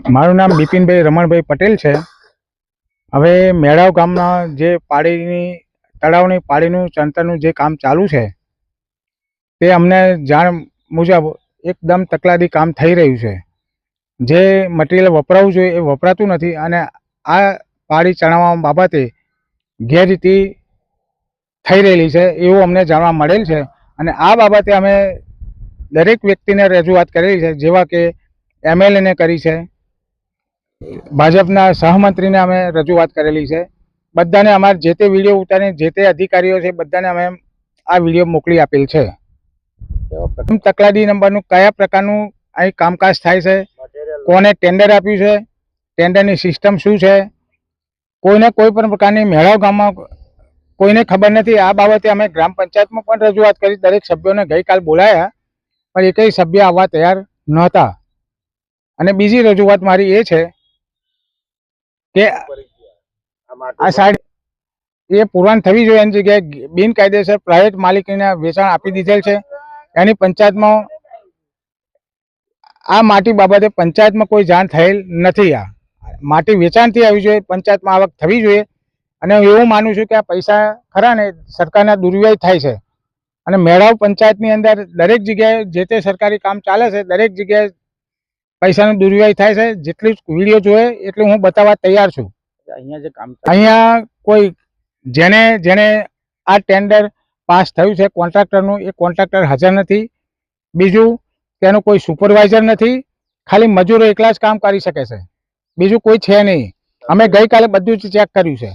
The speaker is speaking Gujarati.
મારું નામ બિપિનભાઈ રમણભાઈ પટેલ છે। હવે મેળાવ ગામમાં જે પાડીની તળાવની પાડીનું ચણતરનું જે કામ ચાલુ છે તે અમને જાણ મુજબ એકદમ તકલાદી કામ થઈ રહ્યું છે। જે મટીરિયલ વપરાવું જોઈએ એ વપરાતું નથી અને આ પાડી ચણાવવા બાબતે ગેરરીતિ થઈ રહેલી છે એવું અમને જાણવા મળેલ છે અને આ બાબતે અમે દરેક વ્યક્તિને રજૂઆત કરેલી છે, જેવા કે એમએલએને કરી છે, ભાજપના સહમંત્રીને અમે રજૂઆત કરેલી છે। બધાને અમારે જે તે વિડીયો ઉતારીને જે તે અધિકારીઓ છે બધાને અમે આ વિડીયો મોકલી આપેલ છે। તકલાદી નંબરનું કયા પ્રકારનું અહીં કામકાજ થાય છે, કોને ટેન્ડર આપ્યું છે, ટેન્ડરની સિસ્ટમ શું છે, કોઈને કોઈ પણ પ્રકારની મેળાવ ગામમાં કોઈને ખબર નથી। આ બાબતે અમે ગ્રામ પંચાયતમાં પણ રજૂઆત કરી, દરેક સભ્યોને ગઈકાલ બોલાયા પણ એકેય સભ્ય આવવા તૈયાર નહોતા। અને બીજી રજૂઆત મારી એ છે કે આ સાઈડ એ પુરાણ થવી જોઈએ, એની જગ્યાએ બિનકાયદેસર પ્રાઇવેટ માલિકીને વેચાણ આપી દીધેલ છે। એની પંચાયતમાં આ માટી બાબતે પંચાયતમાં કોઈ જાણ થયેલ નથી। આ માટી વેચાણથી આવી જોઈએ, પંચાયતમાં આવક થવી જોઈએ અને હું એવું માનું છું કે આ પૈસા ખરા ને સરકારના દુર્વ્યય થાય છે અને મેળાવ પંચાયતની અંદર દરેક જગ્યાએ જે તે સરકારી કામ ચાલે છે દરેક જગ્યાએ પૈસાનો દુર્વ્યય થાય છે। જેટલી વિડીયો જોયે એટલું હું બતાવવા તૈયાર છું। અહીંયા કોઈ જેને આ ટેન્ડર પાસ થયું છે કોન્ટ્રાક્ટરનું, એ કોન્ટ્રાક્ટર હાજર નથી। બીજું તેનું કોઈ સુપરવાઇઝર નથી, ખાલી મજૂરો એકલા જ કામ કરી શકે છે, બીજું કોઈ છે નહીં। અમે ગઈકાલે બધું જ ચેક કર્યું છે।